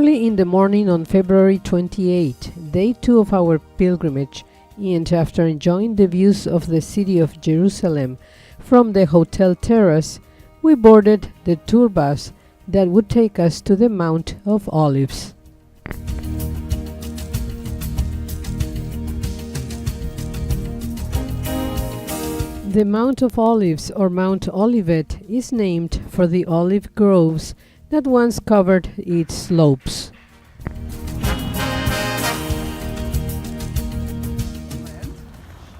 Early in the morning on February 28, day 2 of our pilgrimage, and after enjoying the views of the city of Jerusalem from the hotel terrace, we boarded the tour bus that would take us to the Mount of Olives. The Mount of Olives, or Mount Olivet, is named for the olive groves that once covered its slopes.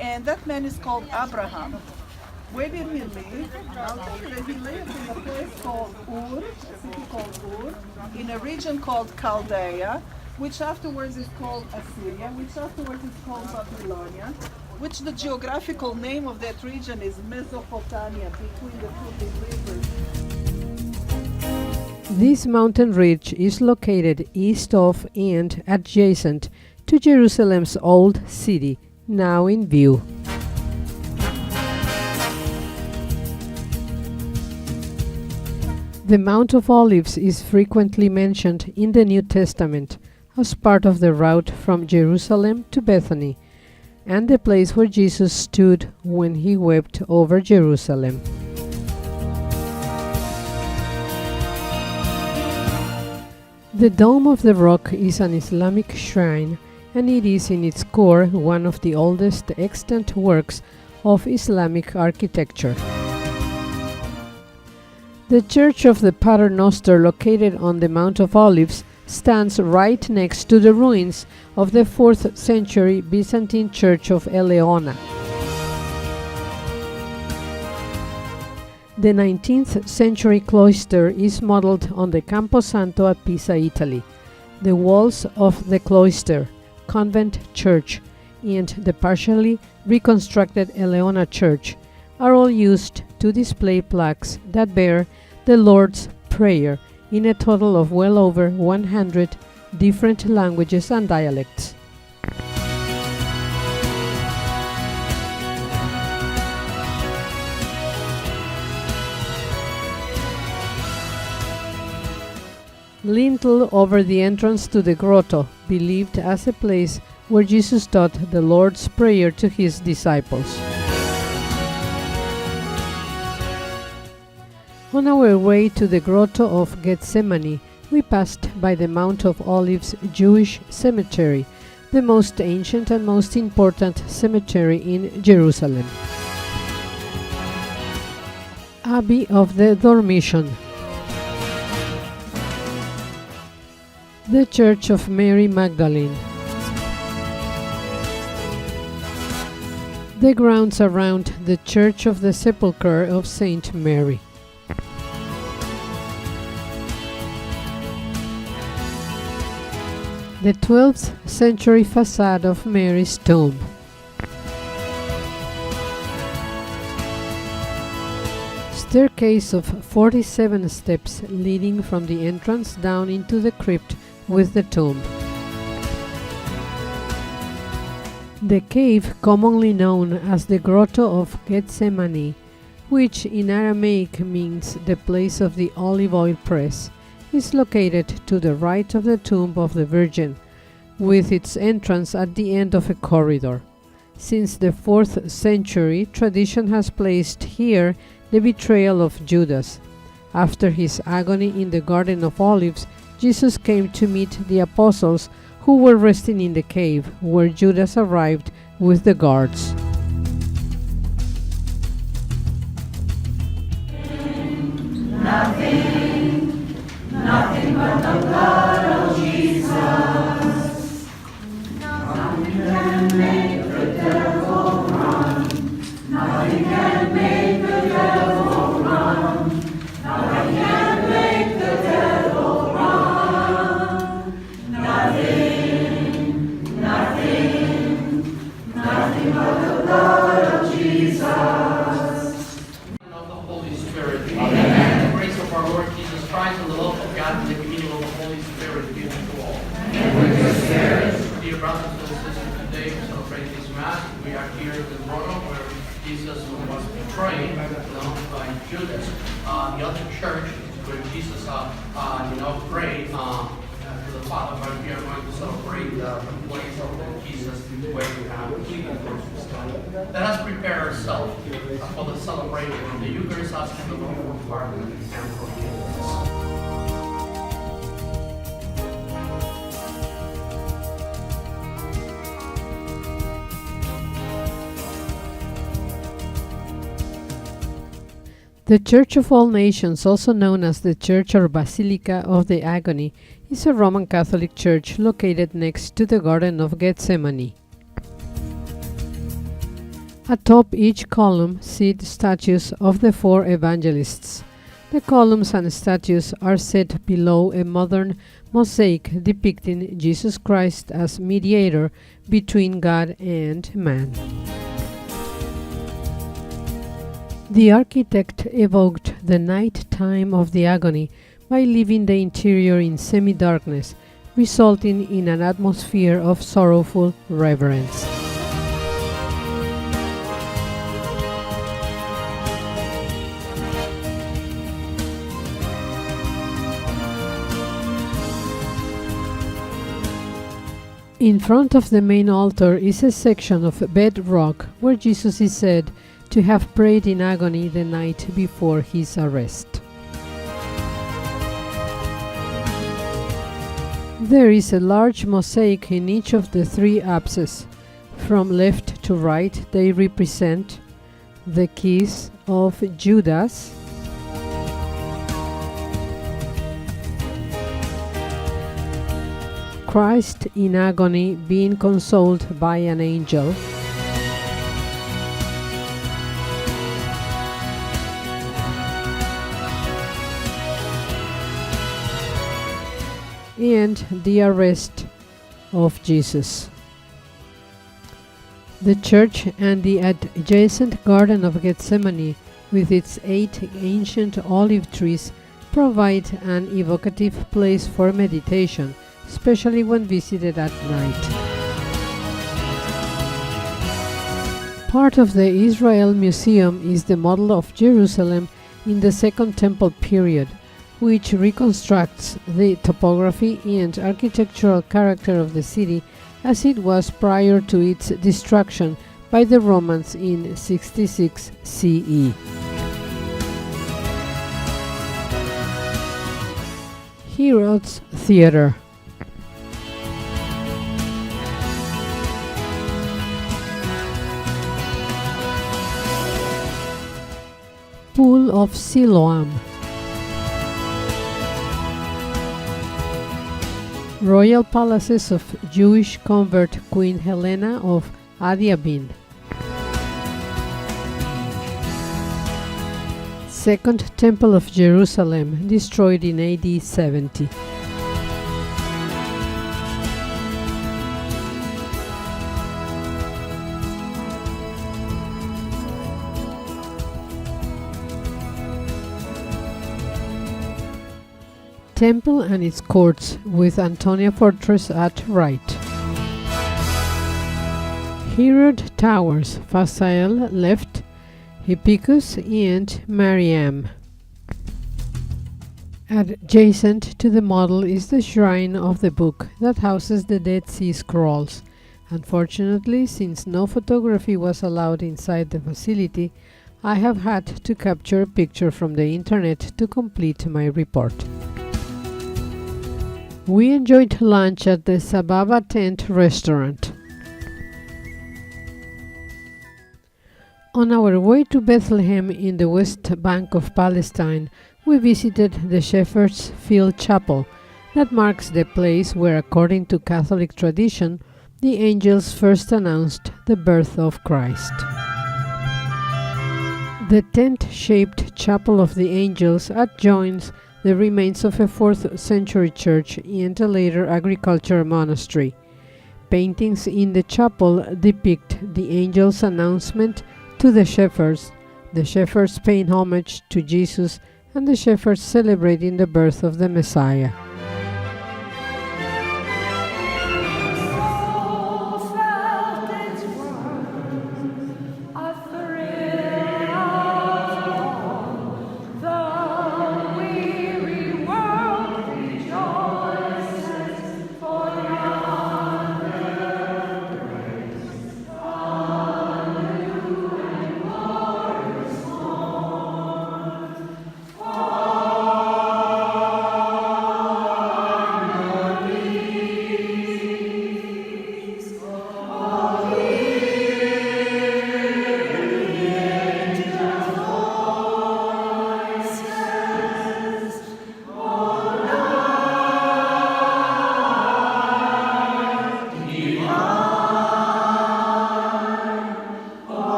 And that man is called Abraham. Where did he live? He lived in a place called Ur, a city called Ur, in a region called Chaldea, which afterwards is called Assyria, which afterwards is called Babylonia, which the geographical name of that region is Mesopotamia, between the two big rivers. This mountain ridge is located east of and adjacent to Jerusalem's old city, now in view. The Mount of Olives is frequently mentioned in the New Testament as part of the route from Jerusalem to Bethany, and the place where Jesus stood when he wept over Jerusalem. The Dome of the Rock is an Islamic shrine, and it is in its core one of the oldest extant works of Islamic architecture. The Church of the Paternoster, located on the Mount of Olives, stands right next to the ruins of the 4th century Byzantine Church of Eleona. The 19th century cloister is modeled on the Campo Santo at Pisa, Italy. The walls of the cloister, convent church, and the partially reconstructed Eleona church are all used to display plaques that bear the Lord's Prayer in a total of well over 100 different languages and dialects. Lintel over the entrance to the grotto, believed as a place where Jesus taught the Lord's Prayer to his disciples. On our way to the Grotto of Gethsemane, we passed by the Mount of Olives Jewish Cemetery, the most ancient and most important cemetery in Jerusalem. Abbey of the Dormition. The Church of Mary Magdalene. The grounds around the Church of the Sepulchre of Saint Mary. The 12th century facade of Mary's tomb. Staircase of 47 steps leading from the entrance down into the crypt with the tomb. The cave commonly known as the Grotto of Gethsemane, which in Aramaic means the place of the olive oil press, is located to the right of the tomb of the Virgin, with its entrance at the end of a corridor. Since the 4th century, tradition has placed here the betrayal of Judas. After his agony in the Garden of Olives, Jesus came to meet the apostles who were resting in the cave, where Judas arrived with the guards. Nothing but the blood of Jesus. Nothing can make the devil run. Nothing can make the devil run. Nothing can make the devil run. Nothing but the blood of Jesus. Of the Holy Spirit. Amen. The grace of our Lord Jesus Christ and the love of God and the communion of the Holy Spirit be with you all. And with your spirit. Dear brothers and sisters, today we celebrate this Mass. We are here in the Grotto where Jesus was betrayed by Judas. The other church where Jesus prayed to the Father, but we are going to celebrate the place of Jesus where we have healing virtues. Let us prepare ourselves for the celebration of the Eucharist and the Lord for pardon and forgiveness. The Church of All Nations, also known as the Church or Basilica of the Agony, is a Roman Catholic church located next to the Garden of Gethsemane. Atop each column sit statues of the four evangelists. The columns and statues are set below a modern mosaic depicting Jesus Christ as mediator between God and man. The architect evoked the night time of the agony by leaving the interior in semi-darkness, resulting in an atmosphere of sorrowful reverence. In front of the main altar is a section of bedrock where Jesus is said to have prayed in agony the night before his arrest. There is a large mosaic in each of the three apses. From left to right they represent the keys of Judas, Christ in agony being consoled by an angel, and the arrest of Jesus. The church and the adjacent Garden of Gethsemane, with its 8 ancient olive trees, provide an evocative place for meditation, especially when visited at night. Part of the Israel Museum is the model of Jerusalem in the Second Temple period, which reconstructs the topography and architectural character of the city as it was prior to its destruction by the Romans in 66 CE. Herod's Theater. Pool of Siloam. Royal palaces of Jewish convert Queen Helena of Adiabin. Second Temple of Jerusalem, destroyed in AD 70. Temple and its courts, with Antonia Fortress at right. Herod Towers, Phasael left, Hippicus and Mariam. Adjacent to the model is the shrine of the book that houses the Dead Sea Scrolls. Unfortunately, since no photography was allowed inside the facility, I have had to capture a picture from the internet to complete my report. We enjoyed lunch at the Sababa Tent restaurant. On our way to Bethlehem in the West Bank of Palestine, we visited the Shepherd's Field Chapel that marks the place where, according to Catholic tradition, the angels first announced the birth of Christ. The tent-shaped Chapel of the Angels adjoins the remains of a 4th century church and a later agricultural monastery. Paintings in the chapel depict the angel's announcement to the shepherds paying homage to Jesus, and the shepherds celebrating the birth of the Messiah.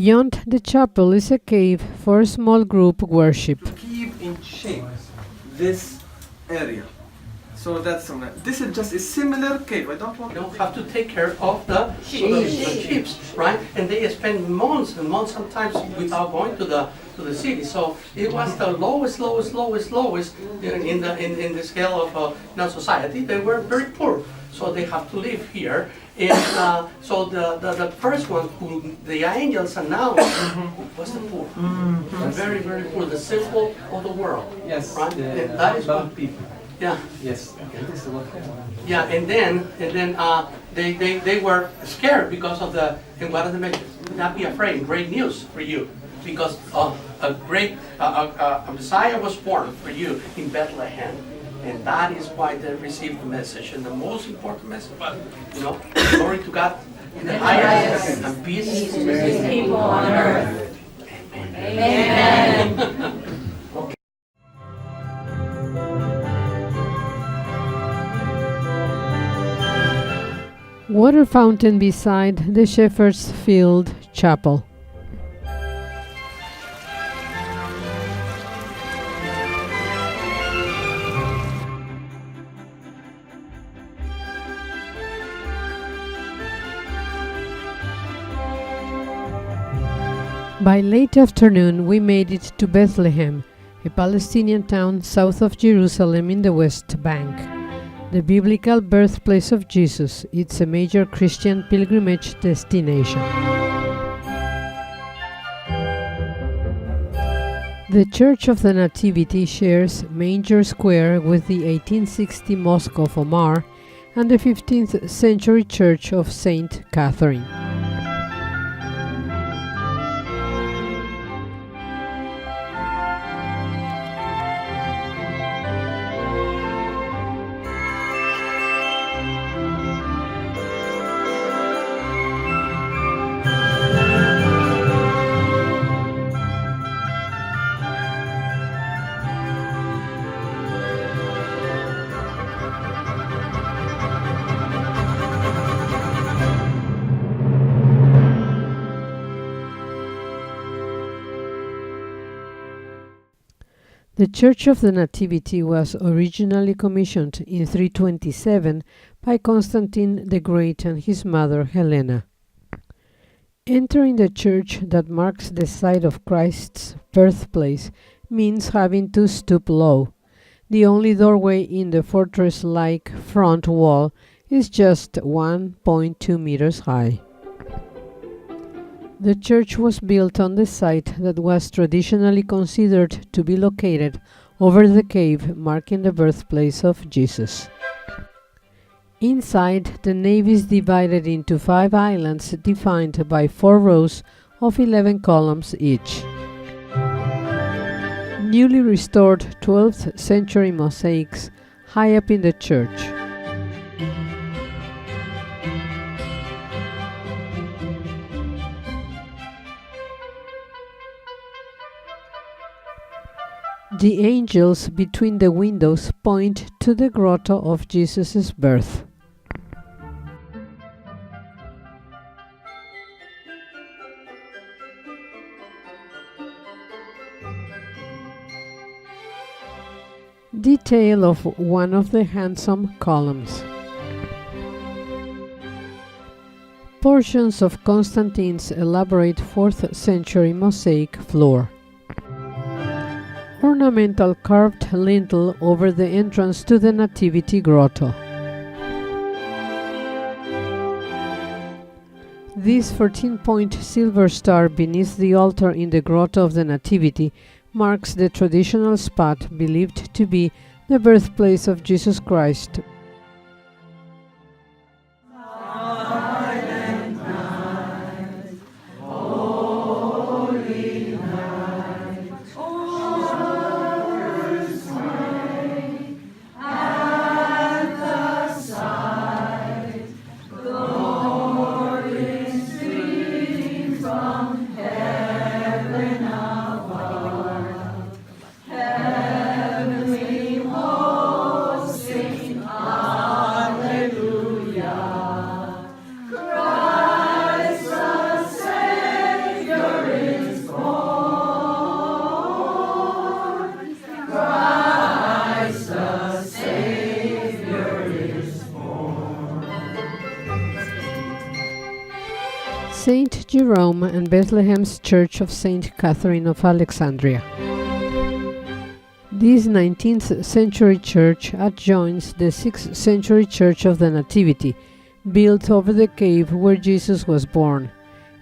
Beyond the chapel is a cave for small group worship. To keep in shape this area. So that's something. This is just a similar cave. I don't want You have to take care of the sheep, right? And they spend months and months sometimes without going to the city. So it was the lowest in the scale of society. They were very poor, so they have to live here. And so the first one who the angels announced was the poor, very poor, the simple of the world. Yes. Right. And that is what people. Yeah. Yes. Yeah, and then they were scared because of and what did they mention? Not be afraid. Great news for you, because a great Messiah was born for you in Bethlehem, and that is why they received the message. And the most important message was, glory to God in the highest, and peace to his people on earth. Amen. Water fountain beside the Shepherd's Field Chapel. By late afternoon, we made it to Bethlehem, a Palestinian town south of Jerusalem in the West Bank. The biblical birthplace of Jesus, it's a major Christian pilgrimage destination. The Church of the Nativity shares Manger Square with the 1860 Mosque of Omar and the 15th century Church of Saint Catherine. The Church of the Nativity was originally commissioned in 327 by Constantine the Great and his mother Helena. Entering the church that marks the site of Christ's birthplace means having to stoop low. The only doorway in the fortress-like front wall is just 1.2 meters high. The church was built on the site that was traditionally considered to be located over the cave marking the birthplace of Jesus. Inside, the nave is divided into 5 islands defined by 4 rows of 11 columns each. Newly restored 12th century mosaics high up in the church. The angels between the windows point to the grotto of Jesus' birth. Detail of one of the handsome columns. Portions of Constantine's elaborate 4th century mosaic floor. Ornamental carved lintel over the entrance to the Nativity Grotto. This 14-point silver star beneath the altar in the Grotto of the Nativity marks the traditional spot believed to be the birthplace of Jesus Christ. Saint Jerome and Bethlehem's Church of Saint Catherine of Alexandria. This 19th century church adjoins the 6th century Church of the Nativity, built over the cave where Jesus was born.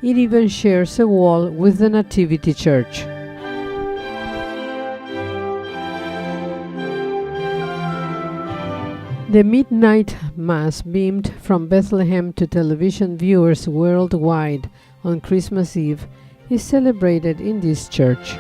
It even shares a wall with the Nativity Church. The midnight mass beamed from Bethlehem to television viewers worldwide on Christmas Eve is celebrated in this church.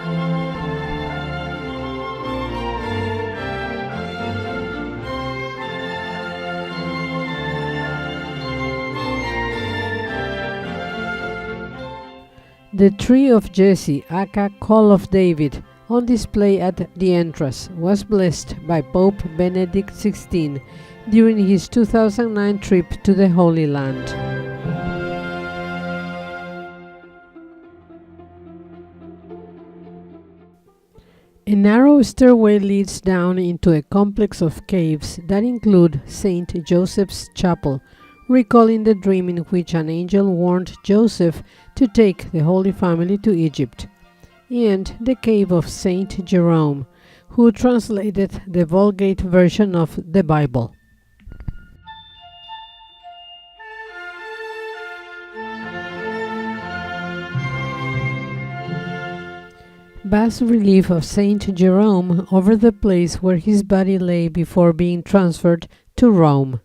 The tree of Jesse, aka Call of David, on display at the entrance, was blessed by Pope Benedict XVI during his 2009 trip to the Holy Land. A narrow stairway leads down into a complex of caves that include Saint Joseph's Chapel, recalling the dream in which an angel warned Joseph to take the Holy Family to Egypt, and the cave of Saint Jerome, who translated the Vulgate version of the Bible. Bas-relief of Saint Jerome over the place where his body lay before being transferred to Rome.